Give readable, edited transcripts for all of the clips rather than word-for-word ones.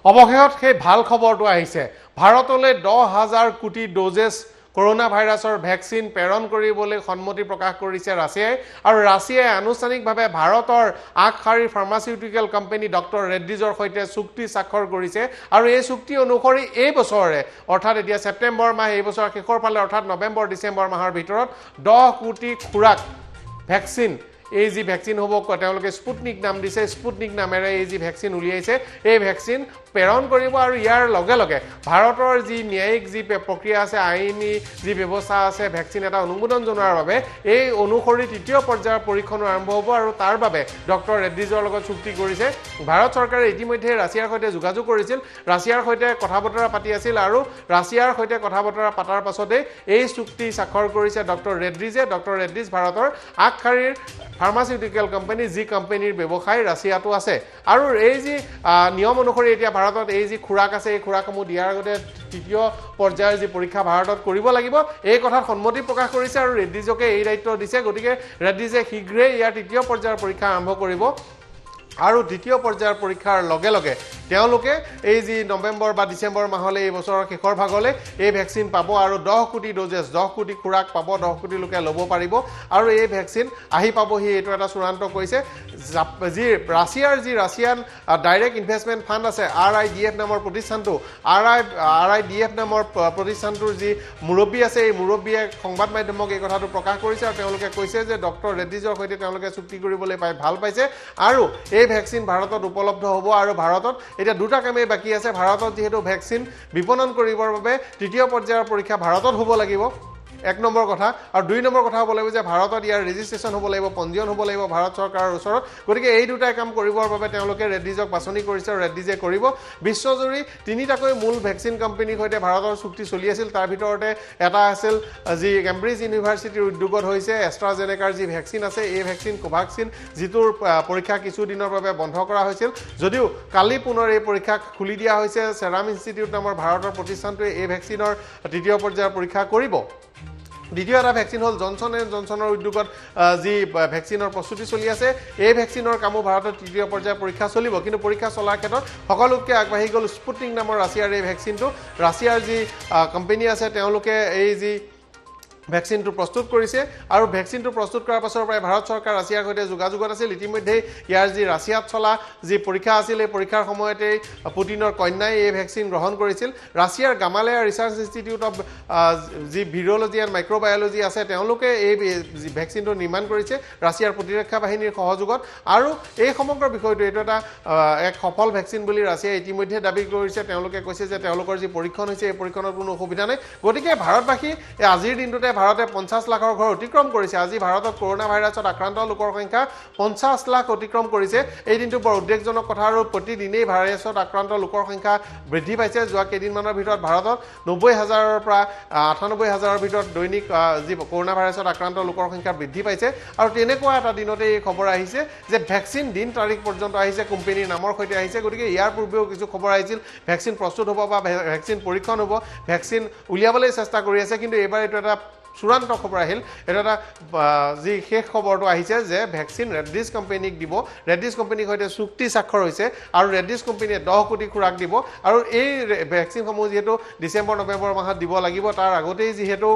অৱশেষত সেই ভাল খবৰটো আহিছে ভাৰতলৈ 10,000 কোটি ডোজেছ কৰোনা ভাইৰাছৰ ভ্যাকচিন প্ৰেৰণ কৰিবলৈ সন্মতি প্ৰকাশ কৰিছে ৰাছিয়াই আৰু ৰাছিয়াই আনুষ্ঠানিকভাৱে ভাৰতৰ আগশাৰীৰ ফাৰ্মাচিউটিকেল কোম্পানী ডক্টৰ ৰেড্ডিজৰ সৈতে চুক্তি স্বাক্ষৰ কৰিছে আৰু এই চুক্তি অনুসৰি এই বছৰে অৰ্থাৎ এতিয়া সেপ্টেম্বৰ মাহ এই বছৰৰ শেষৰ ফালে অৰ্থাৎ নৱেম্বৰ ডিসেম্বৰ মাহৰ ভিতৰত 10 কোটি খুৰাক ভ্যাকচিন এই যি ভ্যাকচিন হ'ব তেওঁলোকে স্পুটনিক নাম দিছে স্পুটনিক নামেৰে এই যি ভ্যাকচিন উলিয়াইছে এই ভ্যাকচিন প্ৰেৰণ কৰিব আৰু ইয়াৰ লগে লগে ভাৰতৰ যি ন্যায়িক যি প্ৰক্ৰিয়া আছে আইনী যি ব্যৱস্থা আছে ভ্যাকচিন এটা অনুমোদন জনোৱাৰ বাবে এই অনুসৰি তৃতীয় পৰ্যায়ৰ পৰীক্ষণ আৰম্ভ হ'ব আৰু তাৰ বাবে ডক্টৰ ৰেড্ডিজৰ লগত চুক্তি কৰিছে ভাৰত চৰকাৰে ইতিমধ্যে ৰাছিয়াৰ সৈতে যোগাযোগ কৰিছিল ৰাছিয়াৰ সৈতে কথা বতৰা পাতি আছিল আৰু ৰাছিয়াৰ সৈতে কথা বতৰা পাতাৰ পাছতে এই চুক্তি স্বাক্ষৰ কৰিছে ডক্টৰ ৰেড্ডিজ ভাৰতৰ আগশাৰীৰ ফাৰ্মাচিউটিকেল কোম্পানী যি কোম্পানীৰ ব্যৱসায় ৰাছিয়াটো আছে আৰু এই যি নিয়ম অনুসৰি এতিয়া ভাৰতত এই যি খুৰাক আছে এই খুৰাকসমূহ দিয়াৰ আগতে তৃতীয় পৰ্যায়ৰ যি পৰীক্ষা ভাৰতত কৰিব লাগিব এই কথাত সন্মতি প্ৰকাশ কৰিছে আৰু ৰেড্ডিজকে এই দায়িত্ব দিছে গতিকে ৰেড্ডিজে শীঘ্ৰেই ইয়াৰ তৃতীয় পৰ্যায়ৰ পৰীক্ষা আৰম্ভ কৰিব আৰু দ্বিতীয় পৰ্যায়ৰ পৰীক্ষাৰ লগে লগে তেওঁলোকে এই যি নৱেম্বৰ বা ডিসেম্বৰ মাহলৈ এই বছৰৰ শেষৰ ভাগলৈ এই ভ্যাকচিন পাব আৰু 10 কোটি ডোজেছ 10 কোটি খুৰাক পাব 10 কোটি লোকে ল'ব পাৰিব আৰু এই ভ্যাকচিন আহি পাবহি এইটো এটা চূড়ান্ত কৰিছে যি ৰাছিয়ান ডাইৰেক্ট ইনভেষ্টমেণ্ট ফাণ্ড আছে RIDF নামৰ প্ৰতিষ্ঠানটো RIDF নামৰ প্ৰতিষ্ঠানটোৰ যি মুৰব্বী আছে এই মুৰব্বীয়ে সংবাদ মাধ্যমক এই কথাটো প্ৰকাশ কৰিছে আৰু তেওঁলোকে কৈছে যে ডক্টৰ ৰেড্ডিজৰ সৈতে তেওঁলোকে চুক্তি কৰিবলৈ পাই ভাল পাইছে আৰু এই ভ্যাকচিন ভাৰতত উপলব্ধ হ'ব আৰু ভাৰতত এটা দুটা কামেই বাকি আছে ভাৰতত যেহেতু ভ্যাকচিন বিপণন কৰিবৰ বাবে তৃতীয় পৰ্যায়ৰ পৰীক্ষা ভাৰতত হ'ব লাগিব এক নম্বৰ কথা আৰু দুই নম্বৰ কথা হ'ব লাগিব যে ভাৰতত ইয়াৰ ৰেজিষ্ট্ৰেচন হ'ব লাগিব পঞ্জীয়ন হ'ব লাগিব ভাৰত চৰকাৰৰ ওচৰত গতিকে এই দুটাই কাম কৰিবৰ বাবে তেওঁলোকে ৰেড্ডিজক বাছনি কৰিছে আৰু ৰেড্ডিজে কৰিব বিশ্বজুৰি তিনিটাকৈ মূল ভ্যাকচিন কোম্পানীৰ সৈতে ভাৰতৰ চুক্তি চলি আছিল তাৰ ভিতৰতে এটা আছিল যি কেম্ব্ৰিজ ইউনিভাৰ্চিটিৰ উদ্যোগত হৈছে এষ্ট্ৰাজেনেকাৰ যি ভ্যাকচিন আছে এই ভ্যাকচিন কোভাক্সিন যিটোৰ পৰীক্ষা কিছু দিনৰ বাবে বন্ধ কৰা হৈছিল যদিও কালি পুনৰ এই পৰীক্ষা খুলি দিয়া হৈছে সেৰাম ইনষ্টিটিউট নামৰ ভাৰতৰ প্ৰতিষ্ঠানটোৱে এই ভ্যাকচিনৰ তৃতীয় পৰ্যায়ৰ পৰীক্ষা কৰিব দ্বিতীয় এটা ভ্যাকচিন হ'ল জনসন এণ্ড জনসনৰ উদ্যোগত যি ভ্যাকচিনৰ প্ৰস্তুতি চলি আছে এই ভ্যাকচিনৰ কামো ভাৰতৰ তৃতীয় পৰ্যায়ৰ পৰীক্ষা চলিব কিন্তু পৰীক্ষা চলাৰ ক্ষেত্ৰত সকলোতকৈ আগবাঢ়ি গ'ল স্পুটনিক নামৰ ৰাছিয়াৰ এই ভ্যাকচিনটো ৰাছিয়াৰ যি কোম্পানী আছে তেওঁলোকে এই যি ভ্যাকচিনটো প্ৰস্তুত কৰিছে আৰু ভ্যাকচিনটো প্ৰস্তুত কৰাৰ পাছৰ পৰাই ভাৰত চৰকাৰ ৰাছিয়াৰ সৈতে যোগাযোগত আছিল ইতিমধ্যে ইয়াৰ যি ৰাছিয়াত চলা যি পৰীক্ষা আছিল এই পৰীক্ষাৰ সময়তে পুটিনৰ কন্যাই এই ভ্যাকচিন গ্ৰহণ কৰিছিল ৰাছিয়াৰ গামালেয়া ৰিচাৰ্চ ইনষ্টিটিউট অফ যি ভিৰলজি এণ্ড মাইক্ৰ'বায়'লজি আছে তেওঁলোকে এই ভ্যাকচিনটো নিৰ্মাণ কৰিছে ৰাছিয়াৰ প্ৰতিৰক্ষা বাহিনীৰ সহযোগত আৰু এই সমগ্ৰ বিষয়টো এইটো এটা এক সফল ভ্যাকচিন বুলি ৰাছিয়াই ইতিমধ্যে দাবী কৰিছে তেওঁলোকে কৈছে যে তেওঁলোকৰ যি পৰীক্ষণ হৈছে এই পৰীক্ষণৰ কোনো অসুবিধা নাই গতিকে ভাৰতবাসী আজিৰ দিনটোতে ভাৰতে 50 লাখৰ ঘৰ অতিক্ৰম কৰিছে আজি ভাৰতত কৰোনা ভাইৰাছত আক্ৰান্ত লোকৰ সংখ্যা 50 লাখ অতিক্ৰম কৰিছে এই দিনটো বৰ উদ্বেগজনক কথা আৰু প্ৰতিদিনেই ভাইৰাছত আক্ৰান্ত লোকৰ সংখ্যা বৃদ্ধি পাইছে যোৱা কেইদিনমানৰ ভিতৰত ভাৰতত 90,000ৰ পৰা 98,000ৰ ভিতৰত দৈনিক যি কৰোনা ভাইৰাছত আক্ৰান্ত লোকৰ সংখ্যা বৃদ্ধি পাইছে আৰু তেনেকুৱা এটা দিনতে এই খবৰ আহিছে যে ভ্যাকচিন দিন তাৰিখ পৰ্যন্ত আহিছে কোম্পানীৰ নামৰ সৈতে আহিছে গতিকে ইয়াৰ পূৰ্বেও কিছু খবৰ আহিছিল ভ্যাকচিন প্ৰস্তুত হ'ব বা ভ্যাকচিন পৰীক্ষণ হ'ব ভ্যাকচিন উলিয়াবলৈ চেষ্টা কৰি আছে কিন্তু এইবাৰ এইটো এটা চূড়ান্ত খবৰ আহিল এটা যি শেষ খবৰটো আহিছে যে ভ্যাকচিন ৰেড্ডিজ কোম্পানীক দিব ৰেড্ডিজ কোম্পানীৰ সৈতে চুক্তি স্বাক্ষৰ হৈছে আৰু ৰেড্ডিজ কোম্পানীয়ে 10 কোটি খুৰাক দিব আৰু এই ভ্যাকচিনসমূহ যেহেতু ডিসেম্বৰ নৱেম্বৰ মাহত দিব লাগিব তাৰ আগতেই যেহেতু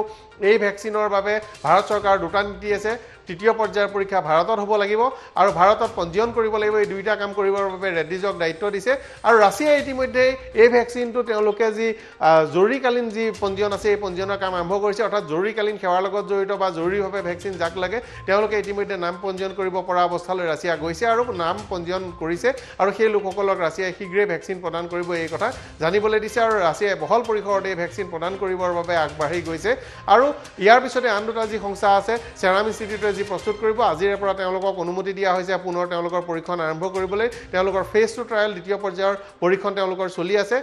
এই ভ্যাকচিনৰ বাবে ভাৰত চৰকাৰৰ দুটা নীতি আছে তৃতীয় পৰ্যায়ৰ পৰীক্ষা ভাৰতত হ'ব লাগিব আৰু ভাৰতত পঞ্জীয়ন কৰিব লাগিব এই দুইটা কাম কৰিবৰ বাবে ৰেড্ডিজক দায়িত্ব দিছে আৰু ৰাছিয়াই ইতিমধ্যে এই ভ্যাকচিনটো তেওঁলোকে যি জৰুৰীকালীন যি পঞ্জীয়ন আছে এই পঞ্জীয়নৰ কাম আৰম্ভ কৰিছে অৰ্থাৎ জৰুৰীকালীন সেৱাৰ লগত জড়িত বা জৰুৰীভাৱে ভ্যাকচিন যাক লাগে তেওঁলোকে ইতিমধ্যে নাম পঞ্জীয়ন কৰিব পৰা অৱস্থালৈ ৰাছিয়া গৈছে আৰু নাম পঞ্জীয়ন কৰিছে আৰু সেই লোকসকলক ৰাছিয়াই শীঘ্ৰেই ভ্যাকচিন প্ৰদান কৰিব এই কথা জানিবলৈ দিছে আৰু ৰাছিয়াই বহল পৰিসৰত এই ভ্যাকচিন প্ৰদান কৰিবৰ বাবে আগবাঢ়ি গৈছে আৰু ইয়াৰ পিছতে আন দুটা যি সংস্থা আছে সেৰাম ইনষ্টিটিউটে যি প্ৰস্তুত কৰিব আজিৰ পৰা তেওঁলোকক অনুমতি দিয়া হৈছে পুনৰ তেওঁলোকৰ পৰীক্ষণ আৰম্ভ কৰিবলৈ তেওঁলোকৰ ফেজ 2 ট্ৰায়েল দ্বিতীয় পৰ্যায়ৰ পৰীক্ষণ তেওঁলোকৰ চলি আছে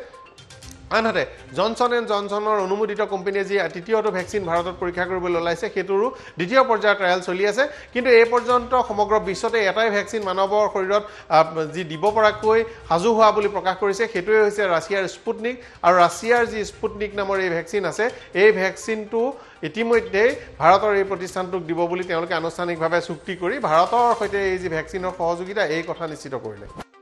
আনহাতে জনসন এণ্ড জনসনৰ অনুমোদিত কোম্পানীয়ে যি তৃতীয়টো ভ্যাকচিন ভাৰতত পৰীক্ষা কৰিবলৈ ওলাইছে সেইটোৰো দ্বিতীয় পৰ্যায়ৰ ট্ৰায়েল চলি আছে কিন্তু এই পৰ্যন্ত সমগ্ৰ বিশ্বতে এটাই ভ্যাকচিন মানৱৰ শৰীৰত যি দিব পৰাকৈ সাজু হোৱা বুলি প্ৰকাশ কৰিছে সেইটোৱে হৈছে ৰাছিয়াৰ স্পুটনিক আৰু ৰাছিয়াৰ যি স্পুটনিক নামৰ এই ভ্যাকচিন আছে এই ভ্যাকচিনটো ইতিমধ্যে ভাৰতৰ এই প্ৰতিষ্ঠানটোক দিব বুলি তেওঁলোকে আনুষ্ঠানিকভাৱে চুক্তি কৰি ভাৰতৰ সৈতে এই যি ভ্যাকচিনৰ সহযোগিতা এই কথা নিশ্চিত কৰিলে